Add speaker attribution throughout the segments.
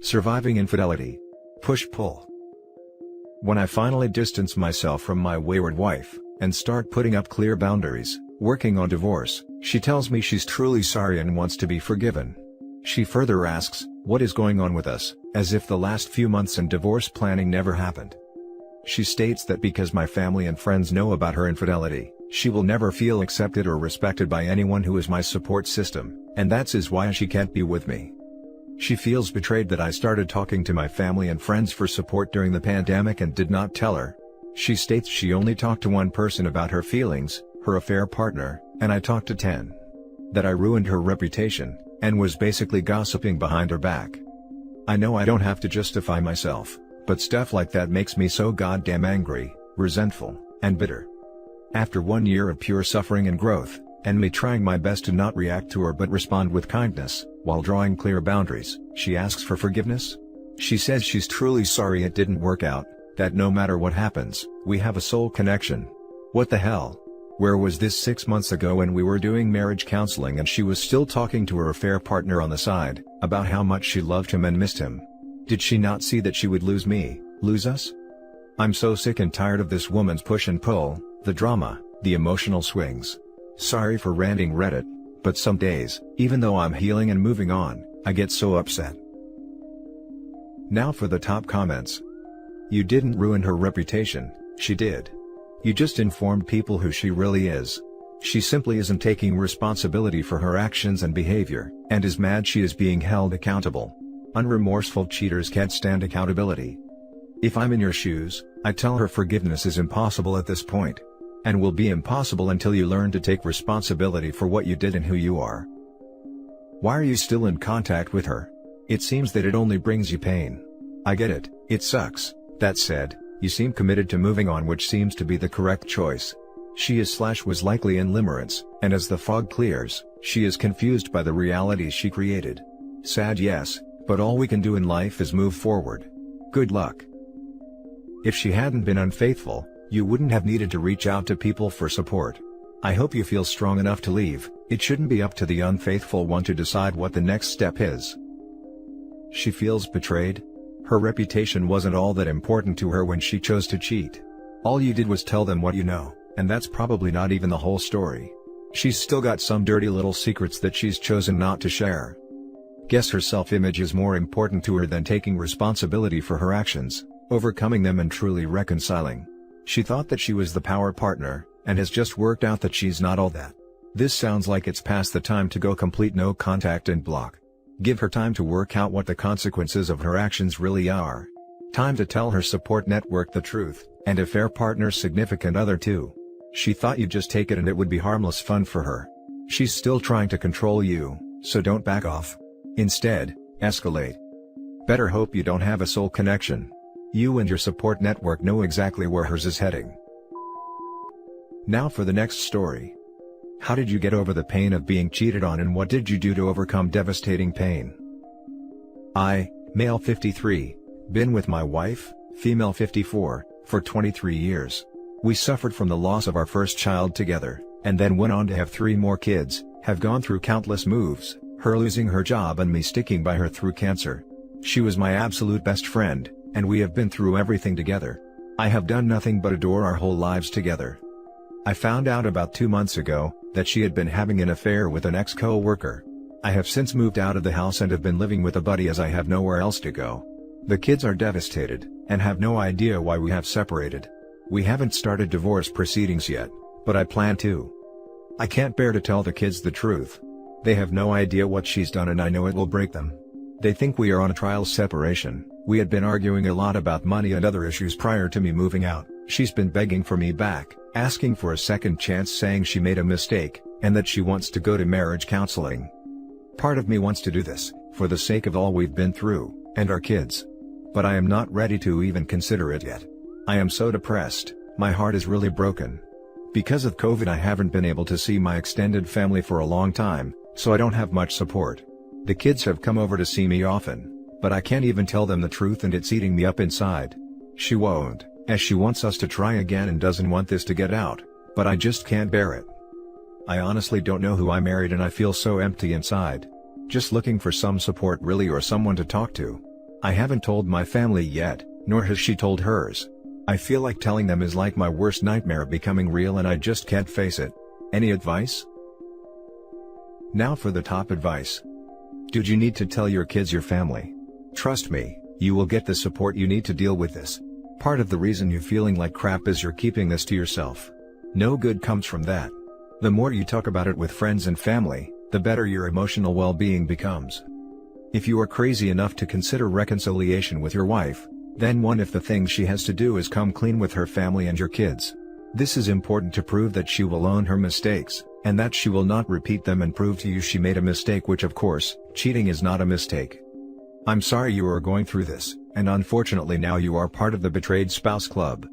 Speaker 1: Surviving infidelity. Push-pull. When I finally distance myself from my wayward wife, and start putting up clear boundaries, working on divorce, she tells me she's truly sorry and wants to be forgiven. She further asks, what is going on with us, as if the last few months in divorce planning never happened. She states that because my family and friends know about her infidelity, she will never feel accepted or respected by anyone who is my support system, and that's why she can't be with me. She feels betrayed that I started talking to my family and friends for support during the pandemic and did not tell her. She states she only talked to one person about her feelings, her affair partner, and I talked to 10. That I ruined her reputation, and was basically gossiping behind her back. I know I don't have to justify myself, but stuff like that makes me so goddamn angry, resentful, and bitter. After 1 year of pure suffering and growth, and me trying my best to not react to her but respond with kindness, while drawing clear boundaries, she asks for forgiveness? She says she's truly sorry it didn't work out, that no matter what happens, we have a soul connection. What the hell? Where was this 6 months ago when we were doing marriage counseling and she was still talking to her affair partner on the side, about how much she loved him and missed him? Did she not see that she would lose me, lose us? I'm so sick and tired of this woman's push and pull, the drama, the emotional swings. Sorry for ranting Reddit, but some days, even though I'm healing and moving on, I get so upset. Now for the top comments. You didn't ruin her reputation, she did. You just informed people who she really is. She simply isn't taking responsibility for her actions and behavior, and is mad she is being held accountable. Unremorseful cheaters can't stand accountability. If I'm in your shoes, I tell her forgiveness is impossible at this point. And will be impossible until you learn to take responsibility for what you did and who you are. Why are you still in contact with her? It seems that it only brings you pain. I get it, it sucks. That said, you seem committed to moving on, which seems to be the correct choice. She was likely in limerence, and as the fog clears, she is confused by the realities she created. Sad, yes, but all we can do in life is move forward. Good luck. If she hadn't been unfaithful, you wouldn't have needed to reach out to people for support. I hope you feel strong enough to leave. It shouldn't be up to the unfaithful one to decide what the next step is. She feels betrayed. Her reputation wasn't all that important to her when she chose to cheat. All you did was tell them what you know, and that's probably not even the whole story. She's still got some dirty little secrets that she's chosen not to share. Guess her self-image is more important to her than taking responsibility for her actions, overcoming them and truly reconciling. She thought that she was the power partner, and has just worked out that she's not all that. This sounds like it's past the time to go complete no contact and block. Give her time to work out what the consequences of her actions really are. Time to tell her support network the truth, and affair partner's significant other too. She thought you'd just take it and it would be harmless fun for her. She's still trying to control you, so don't back off. Instead, escalate. Better hope you don't have a soul connection. You and your support network know exactly where hers is heading. Now for the next story. How did you get over the pain of being cheated on, and what did you do to overcome devastating pain? I, male 53, been with my wife, female 54, for 23 years. We suffered from the loss of our first child together, and then went on to have 3 more kids, have gone through countless moves, her losing her job and me sticking by her through cancer. She was my absolute best friend, and we have been through everything together. I have done nothing but adore our whole lives together. I found out about 2 months ago, that she had been having an affair with an ex-co-worker. I have since moved out of the house and have been living with a buddy as I have nowhere else to go. The kids are devastated, and have no idea why we have separated. We haven't started divorce proceedings yet, but I plan to. I can't bear to tell the kids the truth. They have no idea what she's done and I know it will break them. They think we are on a trial separation. We had been arguing a lot about money and other issues prior to me moving out. She's been begging for me back, asking for a second chance, saying she made a mistake, and that she wants to go to marriage counseling. Part of me wants to do this, for the sake of all we've been through, and our kids. But I am not ready to even consider it yet. I am so depressed, my heart is really broken. Because of COVID I haven't been able to see my extended family for a long time, so I don't have much support. The kids have come over to see me often, but I can't even tell them the truth and it's eating me up inside. She won't, as she wants us to try again and doesn't want this to get out, but I just can't bear it. I honestly don't know who I married and I feel so empty inside. Just looking for some support really, or someone to talk to. I haven't told my family yet, nor has she told hers. I feel like telling them is like my worst nightmare becoming real and I just can't face it. Any advice? Now for the top advice. Dude, you need to tell your kids your family. Trust me, you will get the support you need to deal with this. Part of the reason you're feeling like crap is you're keeping this to yourself. No good comes from that. The more you talk about it with friends and family, the better your emotional well-being becomes. If you are crazy enough to consider reconciliation with your wife, then one if the thing she has to do is come clean with her family and your kids. This is important to prove that she will own her mistakes, and that she will not repeat them and prove to you she made a mistake, which of course, cheating is not a mistake. I'm sorry you are going through this, and unfortunately now you are part of the betrayed spouse club.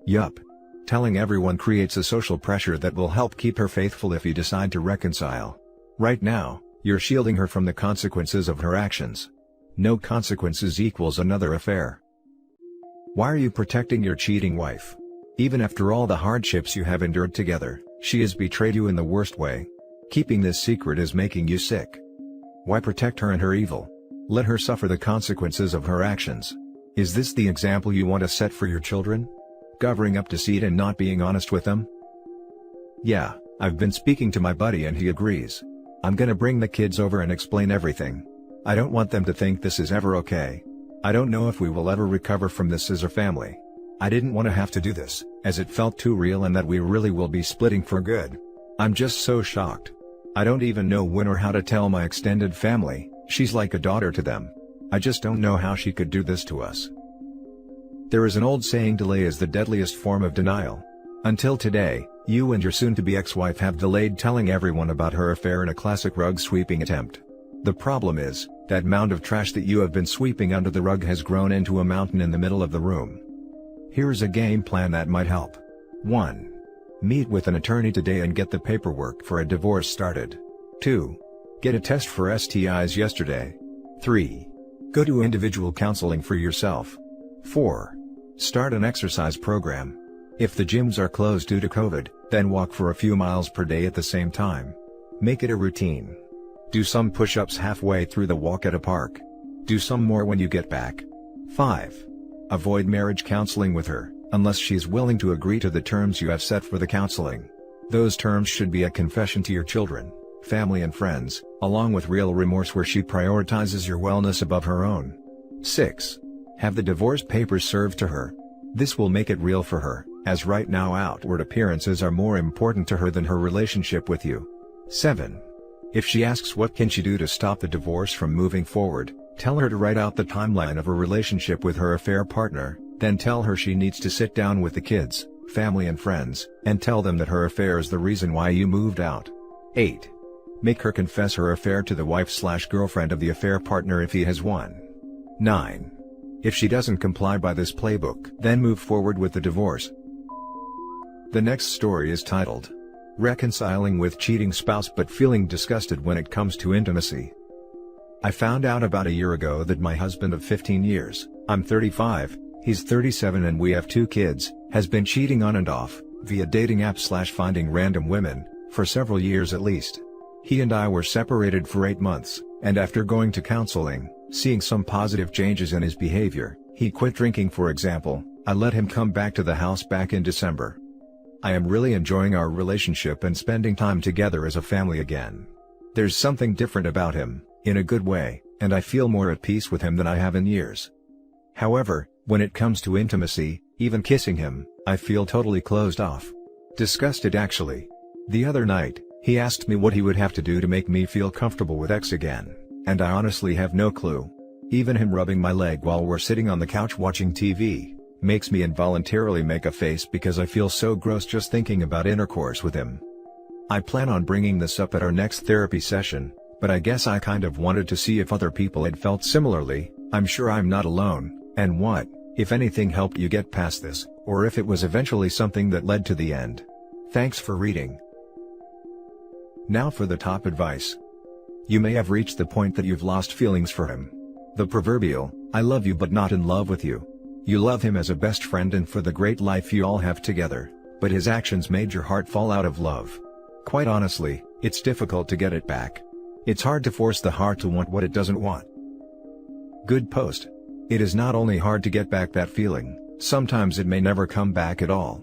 Speaker 1: Yup. Telling everyone creates a social pressure that will help keep her faithful if you decide to reconcile. Right now, you're shielding her from the consequences of her actions. No consequences equals another affair. Why are you protecting your cheating wife? Even after all the hardships you have endured together, she has betrayed you in the worst way. Keeping this secret is making you sick. Why protect her and her evil? Let her suffer the consequences of her actions. Is this the example you want to set for your children? Covering up deceit and not being honest with them? Yeah, I've been speaking to my buddy and he agrees. I'm gonna bring the kids over and explain everything. I don't want them to think this is ever okay. I don't know if we will ever recover from this as a family. I didn't want to have to do this, as it felt too real and that we really will be splitting for good. I'm just so shocked. I don't even know when or how to tell my extended family. She's like a daughter to them. I just don't know how she could do this to us. There is an old saying, delay is the deadliest form of denial. Until today, you and your soon-to-be ex-wife have delayed telling everyone about her affair in a classic rug-sweeping attempt. The problem is, that mound of trash that you have been sweeping under the rug has grown into a mountain in the middle of the room. Here's a game plan that might help. 1. Meet with an attorney today and get the paperwork for a divorce started. 2. Get a test for STIs yesterday. 3. Go to individual counseling for yourself. 4. Start an exercise program. If the gyms are closed due to COVID, then walk for a few miles per day at the same time. Make it a routine. Do some push-ups halfway through the walk at a park. Do some more when you get back. 5. Avoid marriage counseling with her, unless she's willing to agree to the terms you have set for the counseling. Those terms should be a confession to your children, family and friends, along with real remorse where she prioritizes your wellness above her own. 6. Have the divorce papers served to her. This will make it real for her, as right now outward appearances are more important to her than her relationship with you. 7. If she asks what can she do to stop the divorce from moving forward, tell her to write out the timeline of her relationship with her affair partner, then tell her she needs to sit down with the kids, family and friends, and tell them that her affair is the reason why you moved out. 8. Make her confess her affair to the wife/girlfriend of the affair partner if he has one. 9. If she doesn't comply by this playbook, then move forward with the divorce. The next story is titled, Reconciling with Cheating Spouse but Feeling Disgusted When It Comes to Intimacy. I found out about a year ago that my husband of 15 years, I'm 35, he's 37 and we have 2 kids, has been cheating on and off, via dating apps/finding random women, for several years at least. He and I were separated for 8 months, and after going to counseling, seeing some positive changes in his behavior, he quit drinking for example. I let him come back to the house back in December. I am really enjoying our relationship and spending time together as a family again. There's something different about him, in a good way, and I feel more at peace with him than I have in years. However, when it comes to intimacy, even kissing him, I feel totally closed off. Disgusted actually. The other night, he asked me what he would have to do to make me feel comfortable with X again, and I honestly have no clue. Even him rubbing my leg while we're sitting on the couch watching TV, makes me involuntarily make a face because I feel so gross just thinking about intercourse with him. I plan on bringing this up at our next therapy session, but I guess I kind of wanted to see if other people had felt similarly. I'm sure I'm not alone, and what, if anything, helped you get past this, or if it was eventually something that led to the end. Thanks for reading. Now for the top advice. You may have reached the point that you've lost feelings for him. The proverbial, I love you but not in love with you. You love him as a best friend and for the great life you all have together, but his actions made your heart fall out of love. Quite honestly, it's difficult to get it back. It's hard to force the heart to want what it doesn't want. Good post. It is not only hard to get back that feeling, sometimes it may never come back at all.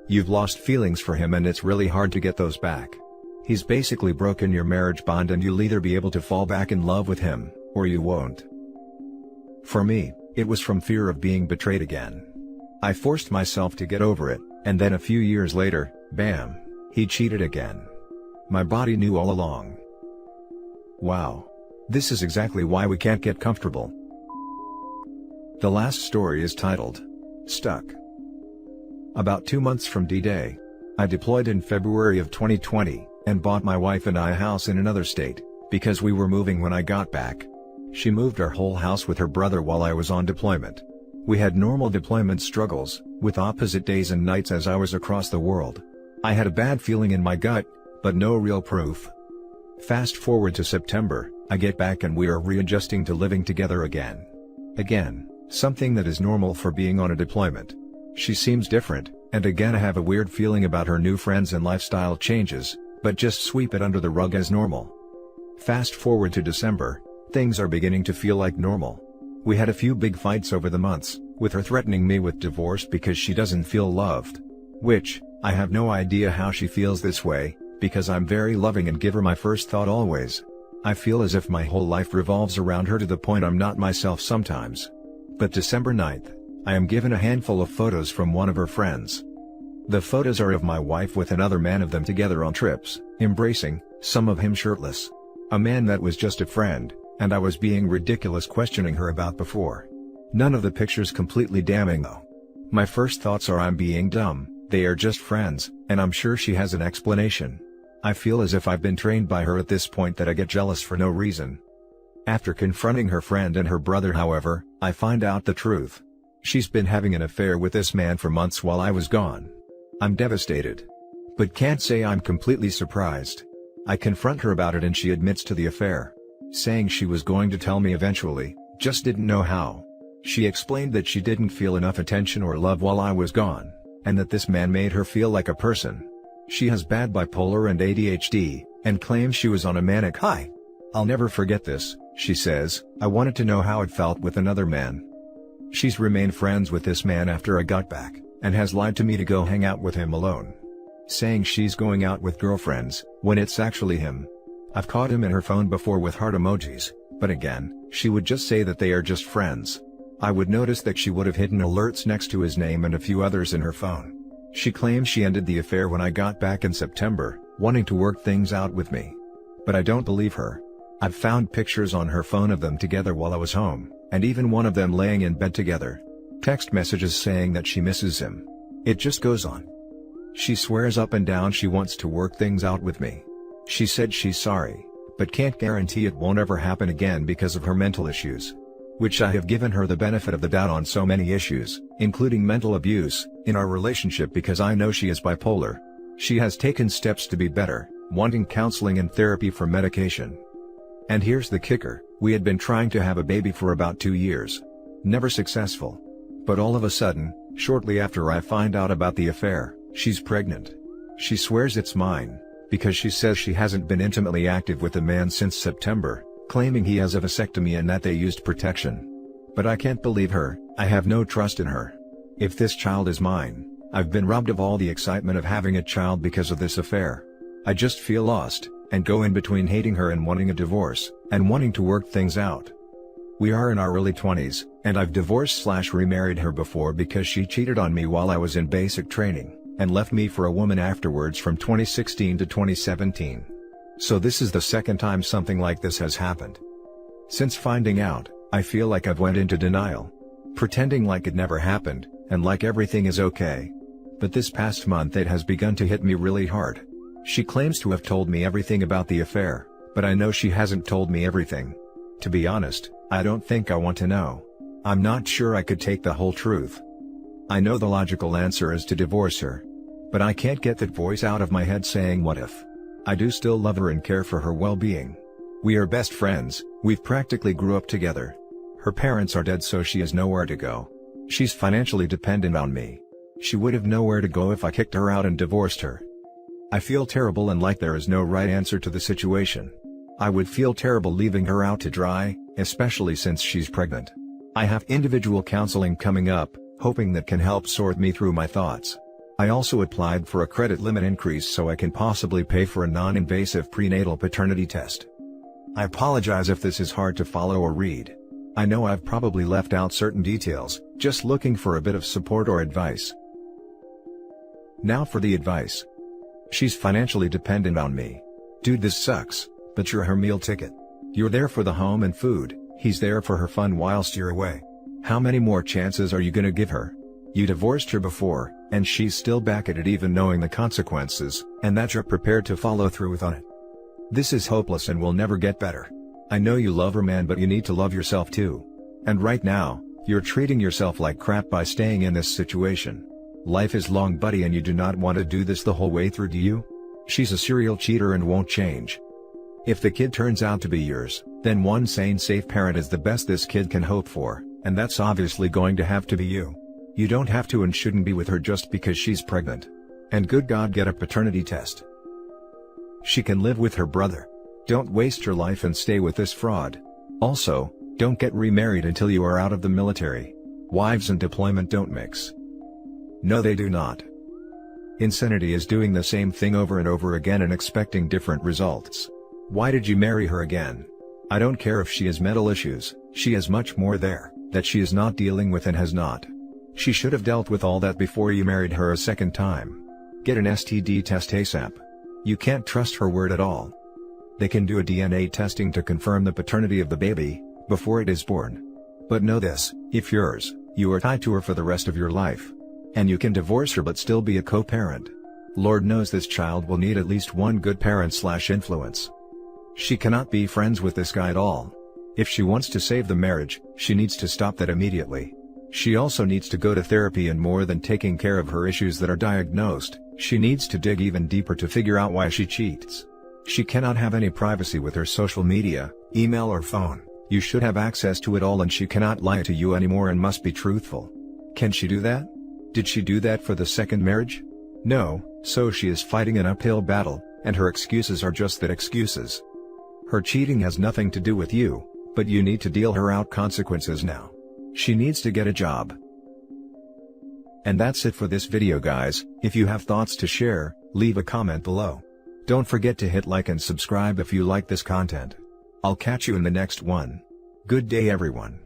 Speaker 1: You've lost feelings for him and it's really hard to get those back. He's basically broken your marriage bond and you'll either be able to fall back in love with him, or you won't. For me, it was from fear of being betrayed again. I forced myself to get over it, and then a few years later, bam, he cheated again. My body knew all along. Wow. This is exactly why we can't get comfortable. The last story is titled, Stuck. About 2 months from D-Day, I deployed in February of 2020, and bought my wife and I a house in another state, because we were moving when I got back. She moved our whole house with her brother while I was on deployment. We had normal deployment struggles, with opposite days and nights as I was across the world. I had a bad feeling in my gut, but no real proof. Fast forward to September, I get back and we are readjusting to living together again. Again, something that is normal for being on a deployment. She seems different, and again I have a weird feeling about her new friends and lifestyle changes, but just sweep it under the rug as normal. Fast forward to December, things are beginning to feel like normal. We had a few big fights over the months, with her threatening me with divorce because she doesn't feel loved. Which, I have no idea how she feels this way, because I'm very loving and give her my first thought always. I feel as if my whole life revolves around her to the point I'm not myself sometimes. But December 9th, I am given a handful of photos from one of her friends. The photos are of my wife with another man of them together on trips, embracing, some of him shirtless. A man that was just a friend, and I was being ridiculous questioning her about before. None of the pictures completely damning though. My first thoughts are I'm being dumb, they are just friends, and I'm sure she has an explanation. I feel as if I've been trained by her at this point that I get jealous for no reason. After confronting her friend and her brother however, I find out the truth. She's been having an affair with this man for months while I was gone. I'm devastated. But can't say I'm completely surprised. I confront her about it and she admits to the affair. Saying she was going to tell me eventually, just didn't know how. She explained that she didn't feel enough attention or love while I was gone, and that this man made her feel like a person. She has bad bipolar and ADHD, and claims she was on a manic high. I'll never forget this, she says. I wanted to know how it felt with another man. She's remained friends with this man after I got back, and has lied to me to go hang out with him alone. Saying she's going out with girlfriends, when it's actually him. I've caught him in her phone before with heart emojis, but again, she would just say that they are just friends. I would notice that she would have hidden alerts next to his name and a few others in her phone. She claims she ended the affair when I got back in September, wanting to work things out with me. But I don't believe her. I've found pictures on her phone of them together while I was home, and even one of them laying in bed together. Text messages saying that she misses him. It just goes on. She swears up and down she wants to work things out with me. She said she's sorry, but can't guarantee it won't ever happen again because of her mental issues. Which I have given her the benefit of the doubt on so many issues, including mental abuse, in our relationship because I know she is bipolar. She has taken steps to be better, wanting counseling and therapy for medication. And here's the kicker, we had been trying to have a baby for about 2 years. Never successful. But all of a sudden, shortly after I find out about the affair, she's pregnant. She swears it's mine, because she says she hasn't been intimately active with the man since September, claiming he has a vasectomy and that they used protection. But I can't believe her, I have no trust in her. If this child is mine, I've been robbed of all the excitement of having a child because of this affair. I just feel lost, and go in between hating her and wanting a divorce, and wanting to work things out. We are in our early 20s, and I've divorced/remarried her before because she cheated on me while I was in basic training, and left me for a woman afterwards from 2016 to 2017. So this is the second time something like this has happened. Since finding out, I feel like I've went into denial. Pretending like it never happened, and like everything is okay. But this past month it has begun to hit me really hard. She claims to have told me everything about the affair, but I know she hasn't told me everything. To be honest, I don't think I want to know. I'm not sure I could take the whole truth. I know the logical answer is to divorce her. But I can't get that voice out of my head saying what if. I do still love her and care for her well-being. We are best friends, we've practically grew up together. Her parents are dead so she has nowhere to go. She's financially dependent on me. She would have nowhere to go if I kicked her out and divorced her. I feel terrible and like there is no right answer to the situation. I would feel terrible leaving her out to dry, especially since she's pregnant. I have individual counseling coming up, hoping that can help sort me through my thoughts. I also applied for a credit limit increase so I can possibly pay for a non-invasive prenatal paternity test. I apologize if this is hard to follow or read. I know I've probably left out certain details, just looking for a bit of support or advice. Now for the advice. She's financially dependent on me. Dude, this sucks, but you're her meal ticket. You're there for the home and food, he's there for her fun whilst you're away. How many more chances are you gonna give her? You divorced her before, and she's still back at it even knowing the consequences, and that you're prepared to follow through with on it. This is hopeless and will never get better. I know you love her, man, but you need to love yourself too. And right now, you're treating yourself like crap by staying in this situation. Life is long, buddy, and you do not want to do this the whole way through, do you? She's a serial cheater and won't change. If the kid turns out to be yours, then one sane, safe parent is the best this kid can hope for, and that's obviously going to have to be you. You don't have to and shouldn't be with her just because she's pregnant. And good God, get a paternity test. She can live with her brother. Don't waste your life and stay with this fraud. Also, don't get remarried until you are out of the military. Wives and deployment don't mix. No, they do not. Insanity is doing the same thing over and over again and expecting different results. Why did you marry her again? I don't care if she has mental issues, she has much more there, that she is not dealing with and has not. She should have dealt with all that before you married her a second time. Get an STD test ASAP. You can't trust her word at all. They can do a DNA testing to confirm the paternity of the baby, before it is born. But know this, if yours, you are tied to her for the rest of your life. And you can divorce her but still be a co-parent. Lord knows this child will need at least one good parent/influence. She cannot be friends with this guy at all. If she wants to save the marriage, she needs to stop that immediately. She also needs to go to therapy, and more than taking care of her issues that are diagnosed, she needs to dig even deeper to figure out why she cheats. She cannot have any privacy with her social media, email or phone. You should have access to it all, and she cannot lie to you anymore and must be truthful. Can she do that? Did she do that for the second marriage? No, so she is fighting an uphill battle, and her excuses are just that, excuses. Her cheating has nothing to do with you, but you need to deal her out consequences now. She needs to get a job. And that's it for this video, guys. If you have thoughts to share, leave a comment below. Don't forget to hit like and subscribe if you like this content. I'll catch you in the next one. Good day, everyone.